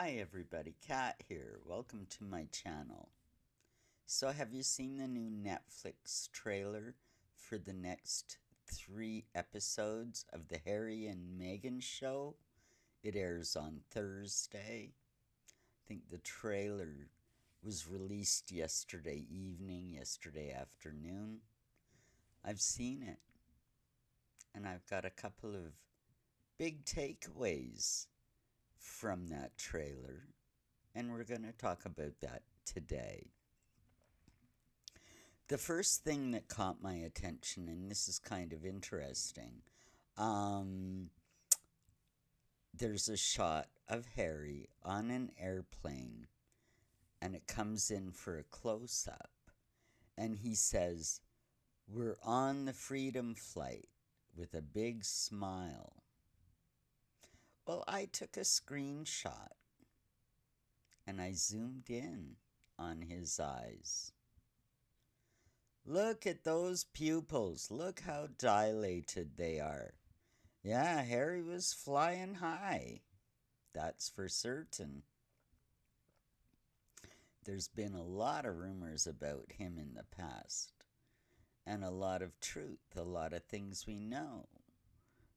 Hi everybody, Kat here. Welcome to my channel. So have you seen the new Netflix trailer for the next 3 episodes of the Harry and Meghan show? It airs on Thursday. I think the trailer was released yesterday evening, yesterday afternoon. I've seen it, and I've got a couple of big takeaways from that trailer, and we're going to talk about that today. The first thing that caught my attention, and this is kind of interesting, there's a shot of Harry on an airplane, and it comes in for a close up, and he says, "We're on the Freedom Flight," with a big smile. Well, I took a screenshot and I zoomed in on his eyes. Look at those pupils. Look how dilated they are. Yeah, Harry was flying high. That's for certain. There's been a lot of rumors about him in the past, and a lot of truth, a lot of things we know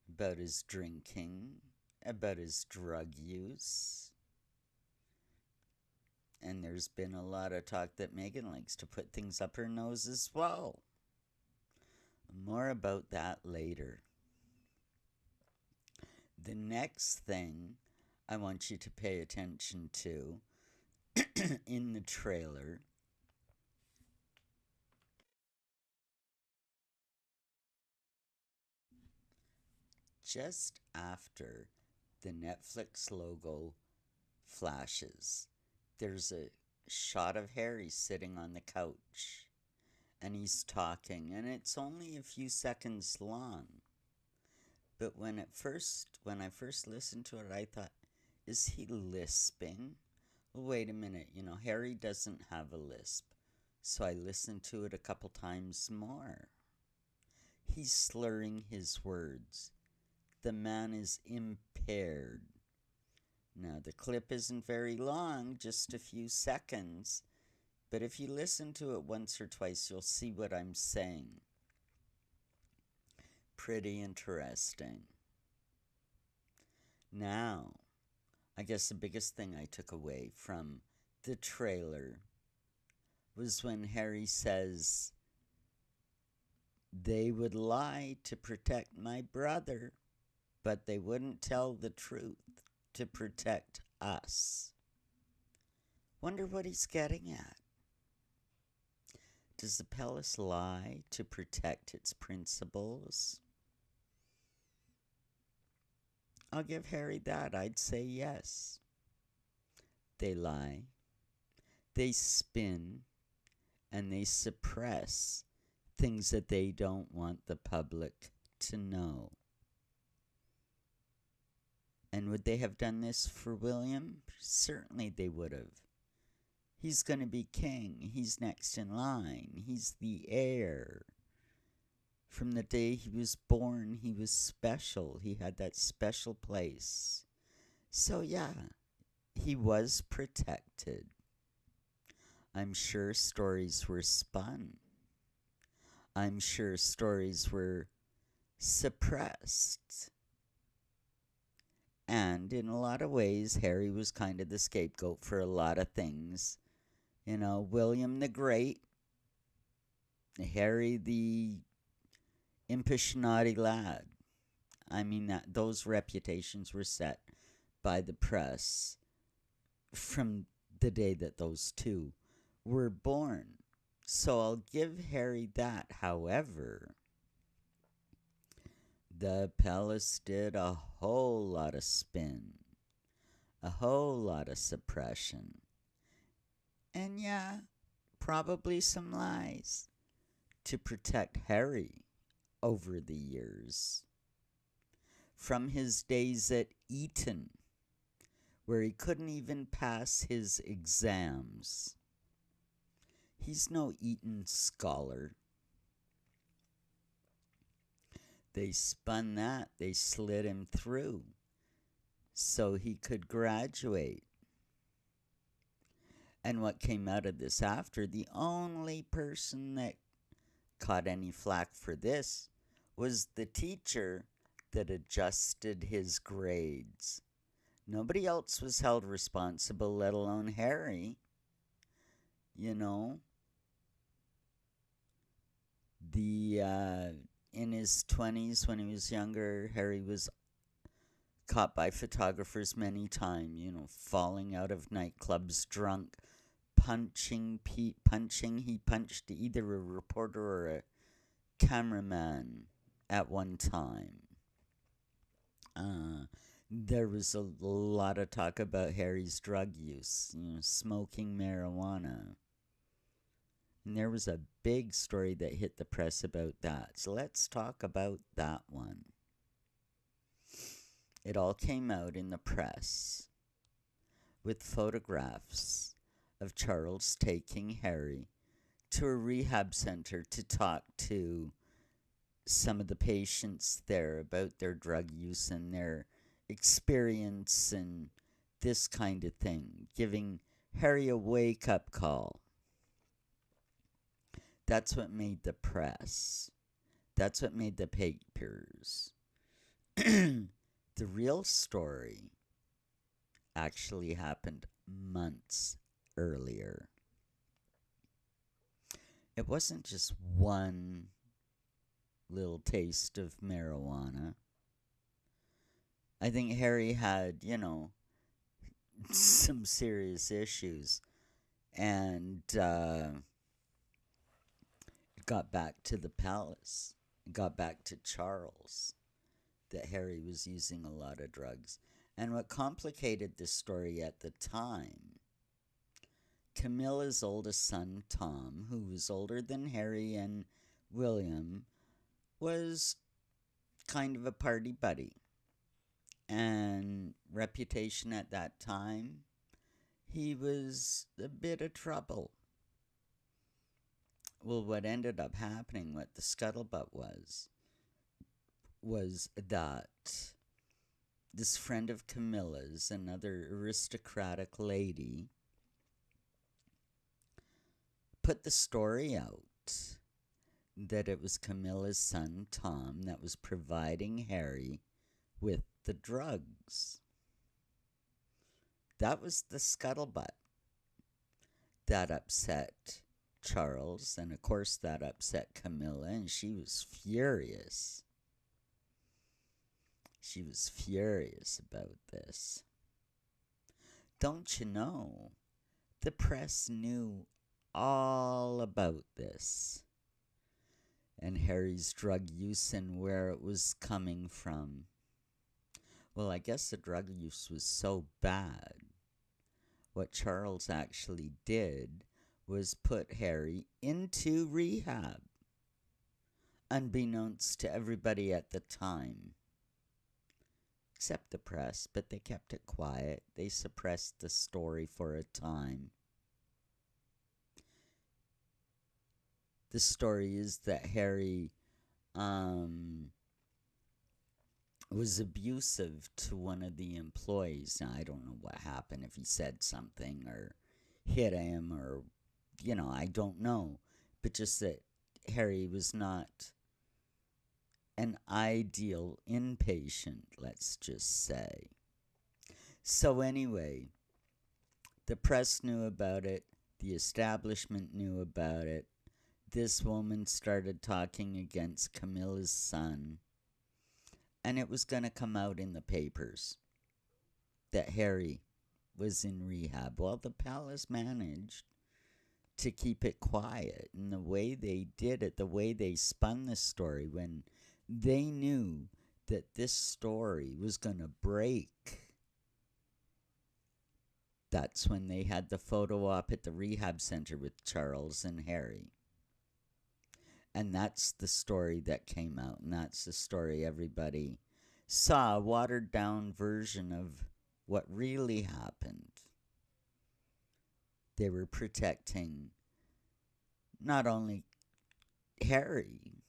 about his drinking, about his drug use. And there's been a lot of talk that Meghan likes to put things up her nose as well. More about that later. The next thing I want you to pay attention to in the trailer just after the Netflix logo flashes, there's a shot of Harry sitting on the couch and he's talking, and it's only a few seconds long. But when I first listened to it, I thought, is he lisping? Well, wait a minute, Harry doesn't have a lisp. So I listened to it a couple times more. He's slurring his words. The man is impaired. Now, the clip isn't very long, just a few seconds, but if you listen to it once or twice, you'll see what I'm saying. Pretty interesting. Now, I guess the biggest thing I took away from the trailer was when Harry says, "They would lie to protect my brother, but they wouldn't tell the truth to protect us." Wonder what he's getting at. Does the palace lie to protect its principles? I'll give Harry that. I'd say yes. They lie, they spin, and they suppress things that they don't want the public to know. And would they have done this for William? Certainly they would have. He's going to be king. He's next in line. He's the heir. From the day he was born, he was special. He had that special place. So yeah, he was protected. I'm sure stories were spun. I'm sure stories were suppressed. And in a lot of ways, Harry was kind of the scapegoat for a lot of things. William the Great, Harry the impish naughty lad. I mean, those reputations were set by the press from the day that those two were born. So I'll give Harry that. However, the palace did a whole lot of spin, a whole lot of suppression, and yeah, probably some lies to protect Harry over the years. From his days at Eton, where he couldn't even pass his exams. He's no Eton scholar. They spun that, they slid him through so he could graduate. And what came out of this after, the only person that caught any flack for this was the teacher that adjusted his grades. Nobody else was held responsible, let alone Harry. You know, the in his 20s when he was younger, Harry was caught by photographers many times, falling out of nightclubs drunk, punching. He punched either a reporter or a cameraman at one time. There was a lot of talk about Harry's drug use, smoking marijuana. And there was a big story that hit the press about that. So let's talk about that one. It all came out in the press with photographs of Charles taking Harry to a rehab center to talk to some of the patients there about their drug use and their experience and this kind of thing, giving Harry a wake-up call. That's what made the press. That's what made the papers. The real story actually happened months earlier. It wasn't just one little taste of marijuana. I think Harry had, some serious issues. And it got back to the palace. It got back to Charles that Harry was using a lot of drugs. And what complicated this story at the time, Camilla's oldest son, Tom, who was older than Harry and William, was kind of a party buddy. And reputation at that time, he was a bit of trouble. Well, what ended up happening, what the scuttlebutt was that this friend of Camilla's, another aristocratic lady, put the story out that it was Camilla's son, Tom, that was providing Harry with the drugs. That was the scuttlebutt. That upset Charles, and of course that upset Camilla, and she was furious. She was furious about this. Don't you know, the press knew all about this and Harry's drug use and where it was coming from. Well, I guess the drug use was so bad. What Charles actually did was put Harry into rehab, unbeknownst to everybody at the time. Except the press, but they kept it quiet. They suppressed the story for a time. The story is that Harry was abusive to one of the employees. Now, I don't know what happened, if he said something or hit him or, I don't know. But just that Harry was not an ideal inpatient, let's just say. So anyway, the press knew about it. The establishment knew about it. This woman started talking against Camilla's son. And it was going to come out in the papers that Harry was in rehab. Well, the palace managed to keep it quiet. And the way they did it, the way they spun the story, when they knew that this story was going to break, that's when they had the photo op at the rehab center with Charles and Harry. And that's the story that came out. And that's the story everybody saw, a watered down version of what really happened. They were protecting not only Harry,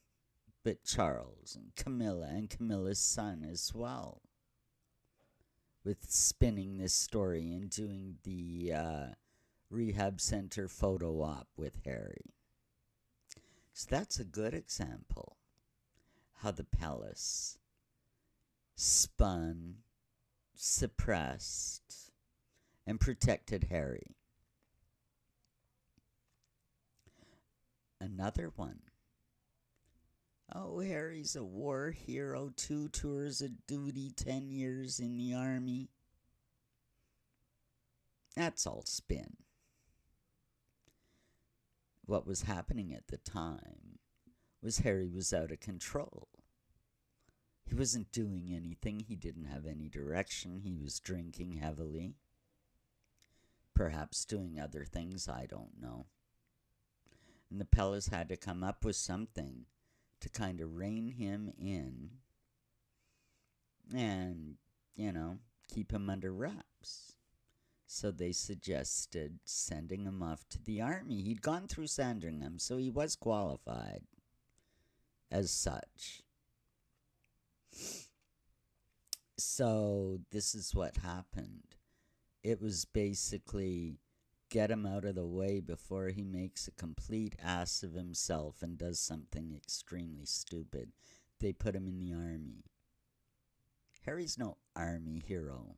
but Charles and Camilla's son as well, with spinning this story and doing the rehab center photo op with Harry. So that's a good example how the palace spun, suppressed, and protected Harry. Another one. Oh, Harry's a war hero, 2 tours of duty, 10 years in the army. That's all spin. What was happening at the time was Harry was out of control. He wasn't doing anything. He didn't have any direction. He was drinking heavily. Perhaps doing other things, I don't know. And the Pellas had to come up with something to kind of rein him in and, keep him under wraps. So they suggested sending him off to the army. He'd gone through Sandringham, so he was qualified as such. So this is what happened. It was basically get him out of the way before he makes a complete ass of himself and does something extremely stupid. They put him in the army. Harry's no army hero.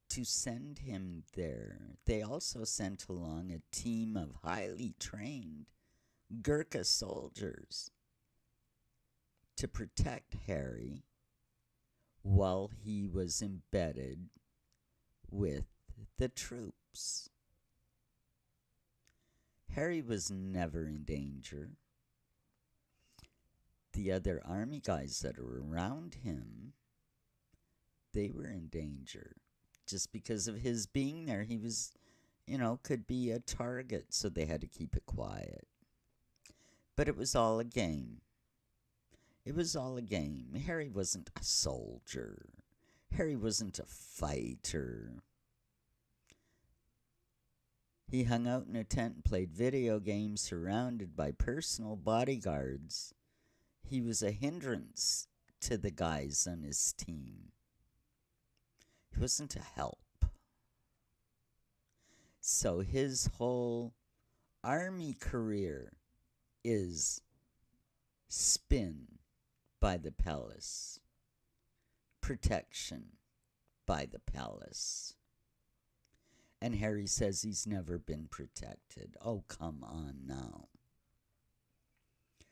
To send him there, they also sent along a team of highly trained Gurkha soldiers to protect Harry while he was embedded with the troops. Harry was never in danger. The other army guys that are around him, they were in danger. Just because of his being there, he was, could be a target, so they had to keep it quiet. But it was all a game. It was all a game. Harry wasn't a soldier. Harry wasn't a fighter. He hung out in a tent and played video games surrounded by personal bodyguards. He was a hindrance to the guys on his team. He wasn't a help. So his whole army career is spin by the palace, protection by the palace. And Harry says he's never been protected. Oh, come on now.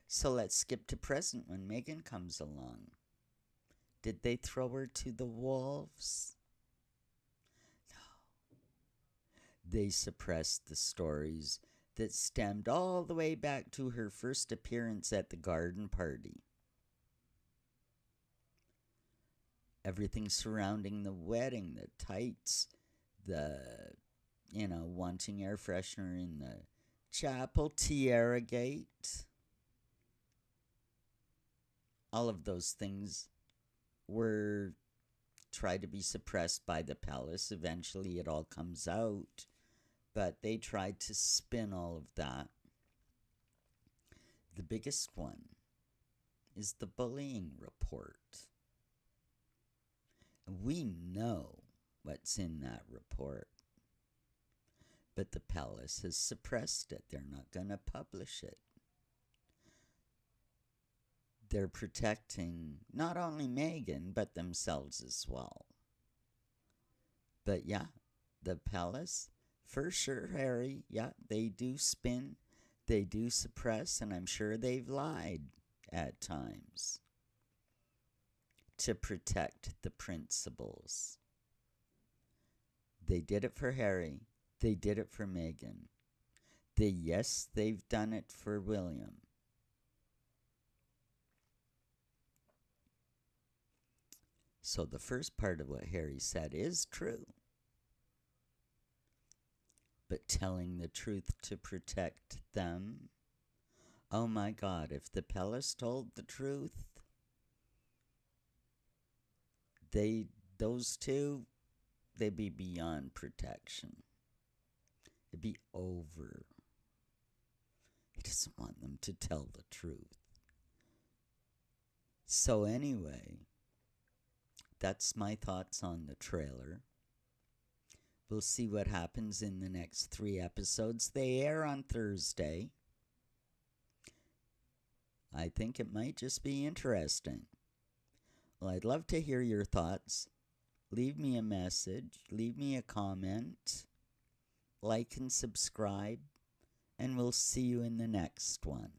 So let's skip to present when Meghan comes along. Did they throw her to the wolves? No. They suppressed the stories that stemmed all the way back to her first appearance at the garden party. Everything surrounding the wedding, the tights, the, wanting air freshener in the chapel, Tiara Gate. All of those things were tried to be suppressed by the palace. Eventually it all comes out, but they tried to spin all of that. The biggest one is the bullying report. We know what's in that report, but the palace has suppressed it. They're not going to publish it. They're protecting not only Meghan, but themselves as well. But yeah, the palace, for sure, Harry, yeah, they do spin, they do suppress, and I'm sure they've lied at times to protect the principles. They did it for Harry. They did it for Meghan. They've done it for William. So the first part of what Harry said is true. But telling the truth to protect them, oh my God, if the palace told the truth, those two, they'd be beyond protection. It'd be over. He doesn't want them to tell the truth. So anyway, that's my thoughts on the trailer. We'll see what happens in the next 3 episodes. They air on Thursday. I think it might just be interesting. Well, I'd love to hear your thoughts. Leave me a message. Leave me a comment. Like and subscribe. And we'll see you in the next one.